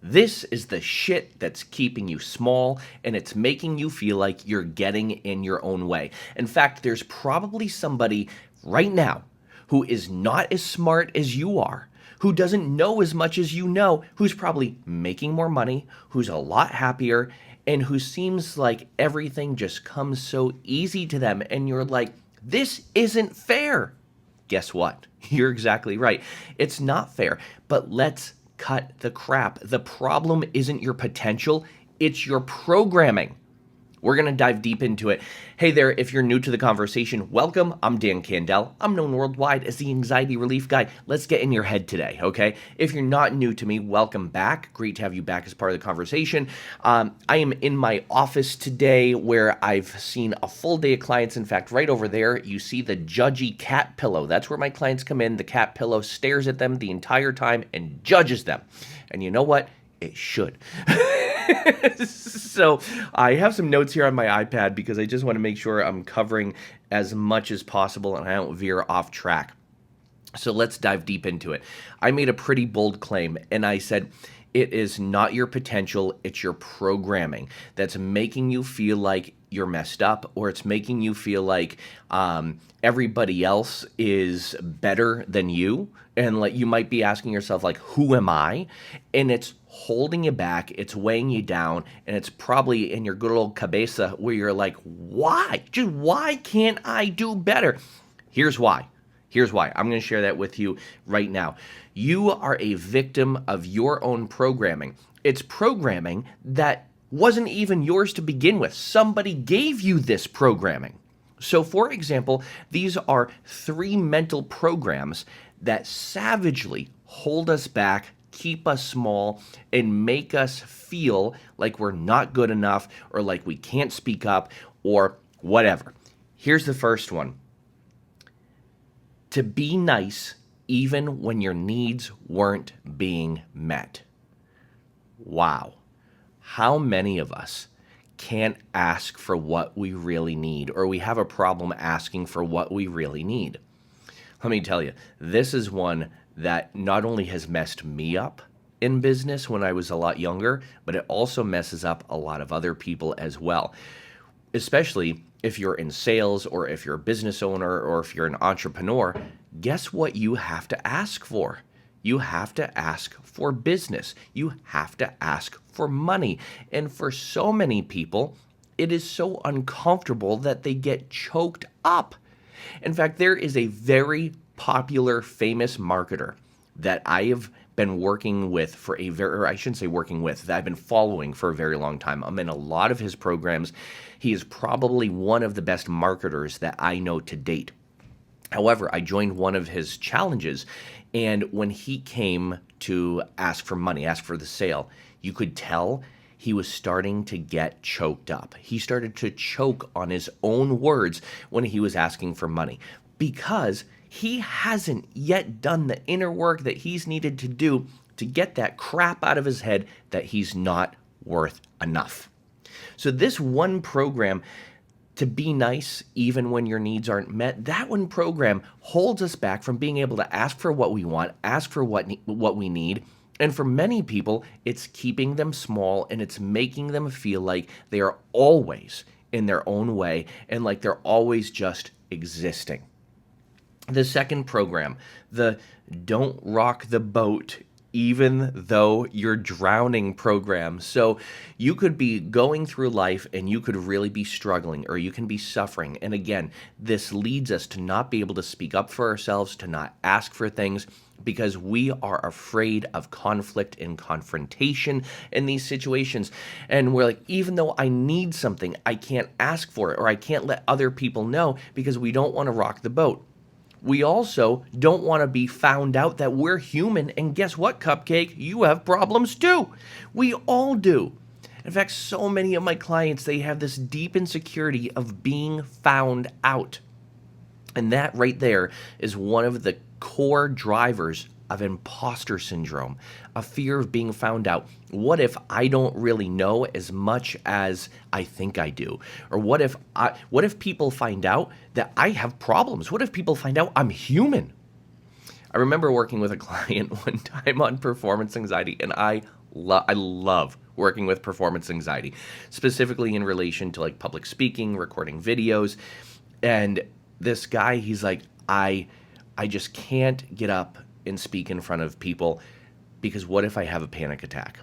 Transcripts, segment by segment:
This is the shit that's keeping you small and it's making you feel like you're getting in your own way. In fact, there's probably somebody right now who is not as smart as you are, who doesn't know as much as you know, who's probably making more money, who's a lot happier, and who seems like everything just comes so easy to them. And you're like, this isn't fair. Guess what? You're exactly right. It's not fair, but let's cut the crap. The problem isn't your potential, it's your programming. We're going to dive deep into it. Hey there, if you're new to the conversation, welcome. I'm Dan Candell. I'm known worldwide as the anxiety relief guy. Let's get in your head today, okay? If you're not new to me, welcome back. Great to have you back as part of the conversation. I am in my office today where I've seen a full day of clients. In fact, right over there, you see the judgy cat pillow. That's where my clients come in. The cat pillow stares at them the entire time and judges them. And you know what? It should. So I have some notes here on my iPad because I just want to make sure I'm covering as much as possible and I don't veer off track. So let's dive deep into it. I made a pretty bold claim and I said, it is not your potential, it's your programming that's making you feel like you're messed up, or it's making you feel like everybody else is better than you. And like you might be asking yourself, like, who am I? And it's holding you back, it's weighing you down, and it's probably in your good old cabeza where you're like, why? Just why can't I do better? Here's why. Here's why. I'm going to share that with you right now. You are a victim of your own programming. It's programming that wasn't even yours to begin with. Somebody gave you this programming. So, for example, these are 3 mental programs that savagely hold us back, keep us small, and make us feel like we're not good enough or like we can't speak up or whatever. Here's the first one. To be nice even when your needs weren't being met. Wow. How many of us can't ask for what we really need, or we have a problem asking for what we really need? Let me tell you, this is one that not only has messed me up in business when I was a lot younger, but it also messes up a lot of other people as well. Especially if you're in sales or if you're a business owner or if you're an entrepreneur, guess what you have to ask for? You have to ask for business. You have to ask for money. And for so many people, it is so uncomfortable that they get choked up. In fact, there is a very popular, famous marketer that I have been working with for or I shouldn't say working with, that I've been following for a very long time. I'm in a lot of his programs. He is probably one of the best marketers that I know to date. However, I joined one of his challenges, and when he came to ask for money, ask for the sale, you could tell he was starting to get choked up. He started to choke on his own words when he was asking for money because he hasn't yet done the inner work that he's needed to do to get that crap out of his head that he's not worth enough. So this one program, to be nice even when your needs aren't met, that one program holds us back from being able to ask for what we want, ask for what we need. And for many people, it's keeping them small and it's making them feel like they are always in their own way and like they're always just existing. The second program, the don't rock the boat even though you're drowning program. So you could be going through life and you could really be struggling or you can be suffering. And again, this leads us to not be able to speak up for ourselves, to not ask for things because we are afraid of conflict and confrontation in these situations. And we're like, even though I need something, I can't ask for it or I can't let other people know because we don't want to rock the boat. We also don't want to be found out that we're human, and guess what, Cupcake? You have problems too. We all do. In fact, so many of my clients, they have this deep insecurity of being found out. And that right there is one of the core drivers of imposter syndrome, a fear of being found out. What if I don't really know as much as I think I do? Or what if people find out that I have problems? What if people find out I'm human? I remember working with a client one time on performance anxiety, and I I love working with performance anxiety, specifically in relation to like public speaking, recording videos. And this guy, he's like, I just can't get up and speak in front of people because what if I have a panic attack?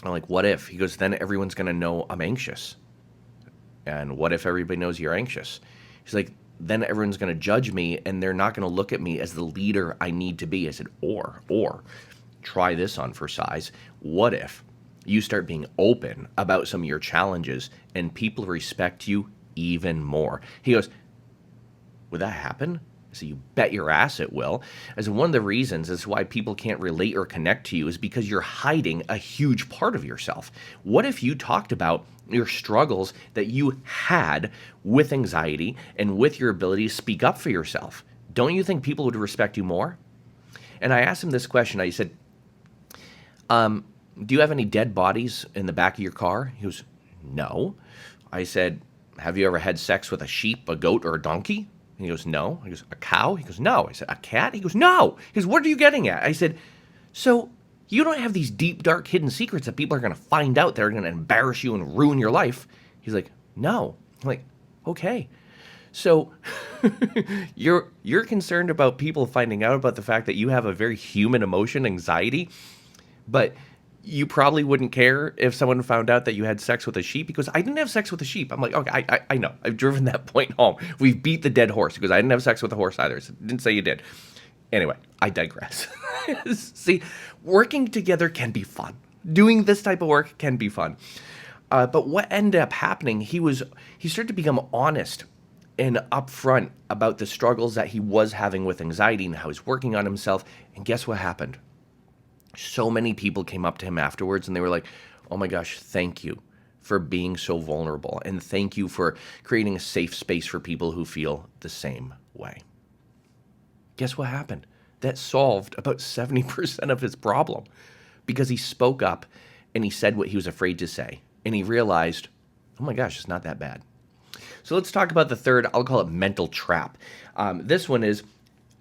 I'm like, what if? He goes, then everyone's going to know I'm anxious. And what if everybody knows you're anxious? He's like, then everyone's going to judge me and they're not going to look at me as the leader I need to be. I said, or try this on for size. What if you start being open about some of your challenges and people respect you even more? He goes, would that happen? I said, you bet your ass it will. As one of the reasons as why people can't relate or connect to you is because you're hiding a huge part of yourself. What if you talked about your struggles that you had with anxiety and with your ability to speak up for yourself? Don't you think people would respect you more? And I asked him this question. I said, do you have any dead bodies in the back of your car? He goes, no. I said, have you ever had sex with a sheep, a goat, or a donkey? He goes, no. He goes, a cow? He goes, no. I said, a cat? He goes, no. He goes, what are you getting at? I said, so you don't have these deep, dark, hidden secrets that people are going to find out that are going to embarrass you and ruin your life. He's like, no. I'm like, okay. So you're concerned about people finding out about the fact that you have a very human emotion, anxiety, but you probably wouldn't care if someone found out that you had sex with a sheep. Because I didn't have sex with a sheep. I'm like, okay, I know. I've driven that point home. We've beat the dead horse because I didn't have sex with a horse either. So didn't say you did. Anyway, I digress. See, working together can be fun. Doing this type of work can be fun. But what ended up happening, he started to become honest and upfront about the struggles that he was having with anxiety and how he's working on himself. And guess what happened? So many people came up to him afterwards and they were like, oh my gosh, thank you for being so vulnerable. And thank you for creating a safe space for people who feel the same way. Guess what happened? That solved about 70% of his problem because he spoke up and he said what he was afraid to say. And he realized, oh my gosh, it's not that bad. So let's talk about the third, I'll call it mental trap. This one is,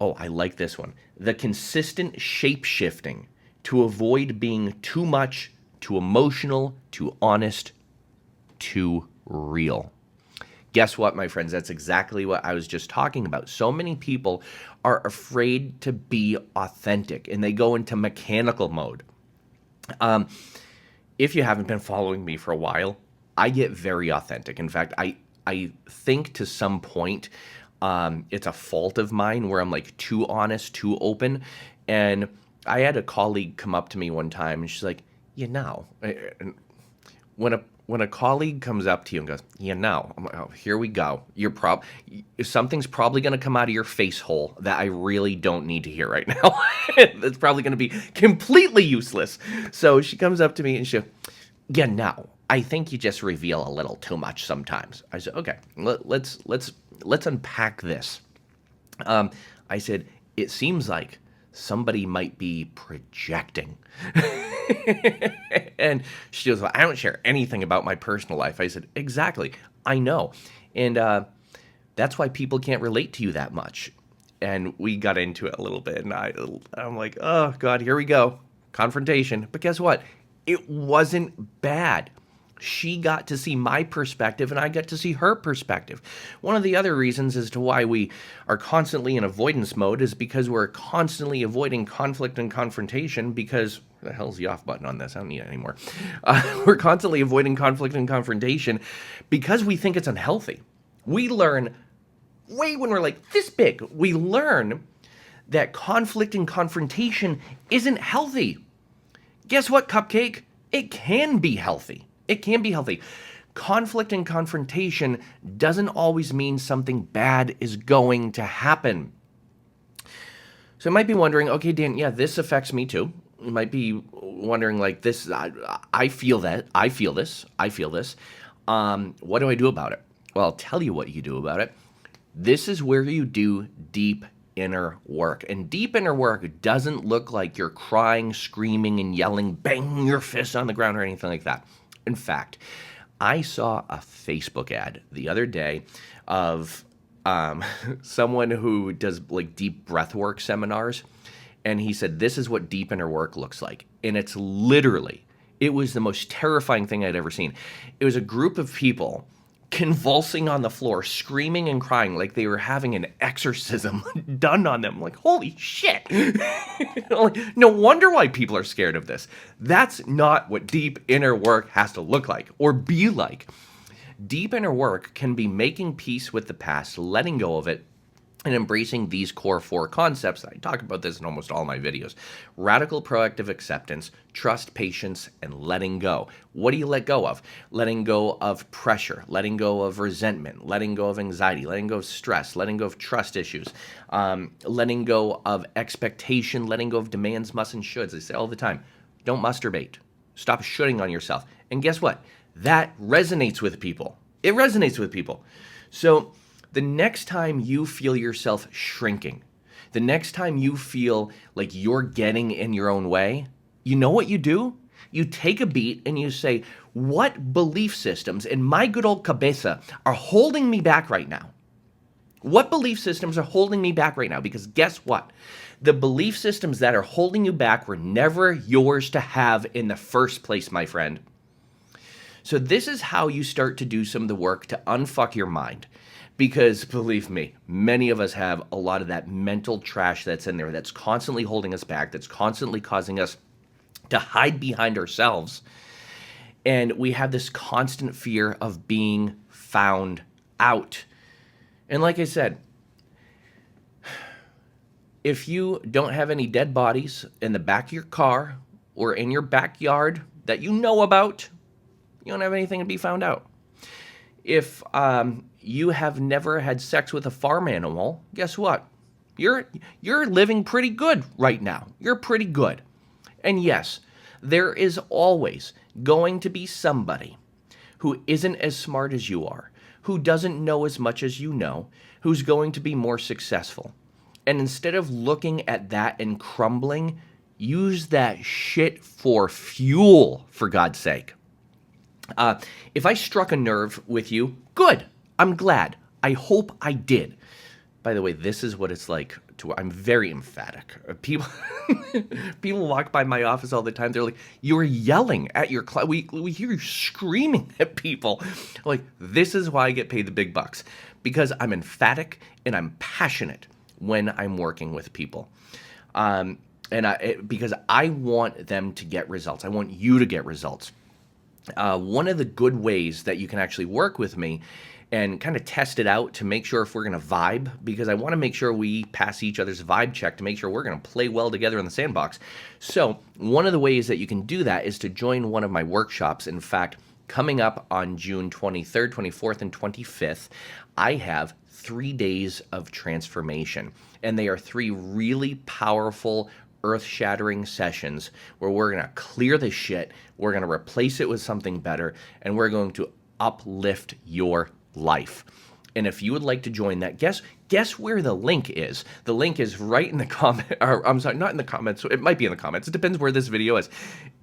oh, I like this one. The consistent shape-shifting to avoid being too much, too emotional, too honest, too real. Guess what, my friends? That's exactly what I was just talking about. So many people are afraid to be authentic and they go into mechanical mode. If you haven't been following me for a while, I get very authentic. In fact, I think to some point it's a fault of mine where I'm like too honest, too open. And I had a colleague come up to me one time and she's like, when a colleague comes up to you and goes, I'm like, oh, here we go. Something's probably going to come out of your face hole that I really don't need to hear right now. That's probably going to be completely useless. So she comes up to me and she goes, I think you just reveal a little too much sometimes. I said, okay, let's unpack this. I said, it seems like somebody might be projecting. And she goes, well, I don't share anything about my personal life. I said, exactly. I know. And that's why people can't relate to you that much. And we got into it a little bit. And I'm like, oh, God, here we go. Confrontation. But guess what? It wasn't bad. She got to see my perspective and I got to see her perspective. One of the other reasons as to why we are constantly in avoidance mode is because we're constantly avoiding conflict and confrontation because, the hell's the off button on this? I don't need it anymore. We're constantly avoiding conflict and confrontation because we think it's unhealthy. We learn way when we're like this big, we learn that conflict and confrontation isn't healthy. Guess what, Cupcake? It can be healthy. It can be healthy. Conflict and confrontation doesn't always mean something bad is going to happen. So you might be wondering, okay, Dan, yeah, this affects me too. You might be wondering like this, I feel that, I feel this. What do I do about it? Well, I'll tell you what you do about it. This is where you do deep inner work. And deep inner work doesn't look like you're crying, screaming, and yelling, banging your fists on the ground or anything like that. In fact, I saw a Facebook ad the other day of someone who does like deep breathwork seminars. And he said, this is what deep inner work looks like. and it's literally, it was the most terrifying thing I'd ever seen. It was a group of people convulsing on the floor, screaming and crying like they were having an exorcism done on them. Like, holy shit. Like, no wonder why people are scared of this. That's not what deep inner work has to look like or be like. Deep inner work can be making peace with the past, letting go of it, and embracing these core 4 concepts. I talk about this in almost all my videos. Radical proactive acceptance, trust, patience, and letting go. What do you let go of? Letting go of pressure, letting go of resentment, letting go of anxiety, letting go of stress, letting go of trust issues, letting go of expectation, letting go of demands, musts, and shoulds. I say all the time, don't masturbate. Stop shooting on yourself. And guess what? That resonates with people. It resonates with people. So the next time you feel yourself shrinking, the next time you feel like you're getting in your own way, you know what you do? You take a beat and you say, what belief systems in my good old cabeza are holding me back right now? What belief systems are holding me back right now? Because guess what? The belief systems that are holding you back were never yours to have in the first place, my friend. So this is how you start to do some of the work to unfuck your mind. Because believe me, many of us have a lot of that mental trash that's in there that's constantly holding us back, that's constantly causing us to hide behind ourselves. And we have this constant fear of being found out. And like I said, if you don't have any dead bodies in the back of your car or in your backyard that you know about, you don't have anything to be found out. If you have never had sex with a farm animal, guess what? You're living pretty good right now. You're pretty good. And yes, there is always going to be somebody who isn't as smart as you are, who doesn't know as much as you know, who's going to be more successful. And instead of looking at that and crumbling, use that shit for fuel, for God's sake. If I struck a nerve with you, good. I'm glad. I hope I did. By the way, this is what it's like to. I'm very emphatic. People walk by my office all the time. They're like, "You're yelling at your client. We hear you screaming at people." Like, this is why I get paid the big bucks, because I'm emphatic and I'm passionate when I'm working with people. Because I want them to get results. I want you to get results. One of the good ways that you can actually work with me and kind of test it out to make sure if we're going to vibe, because I want to make sure we pass each other's vibe check to make sure we're going to play well together in the sandbox. So one of the ways that you can do that is to join one of my workshops. In fact, coming up on June 23rd, 24th, and 25th, I have 3 days of transformation. And they are 3 really powerful, earth-shattering sessions where we're going to clear the shit, we're going to replace it with something better, and we're going to uplift your life. And if you would like to join that, guess where the link is. The link is right in the comment, or I'm sorry, not in the comments. It might be in the comments. It depends where this video is.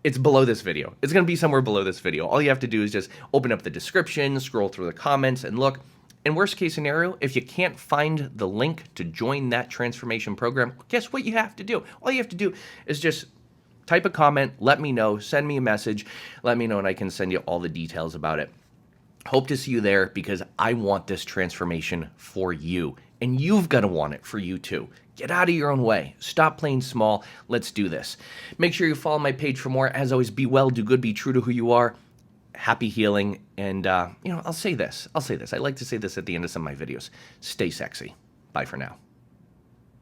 It's below this video. It's going to be somewhere below this video. All you have to do is just open up the description, scroll through the comments, and look. In worst case scenario, if you can't find the link to join that transformation program, guess what you have to do? All you have to do is just type a comment, let me know, send me a message, let me know, and I can send you all the details about it. Hope to see you there, because I want this transformation for you, and you've got to want it for you too. Get out of your own way. Stop playing small. Let's do this. Make sure you follow my page for more. As always, be well, do good, be true to who you are. Happy healing, and I'll say this. I like to say this at the end of some of my videos. Stay sexy. Bye for now.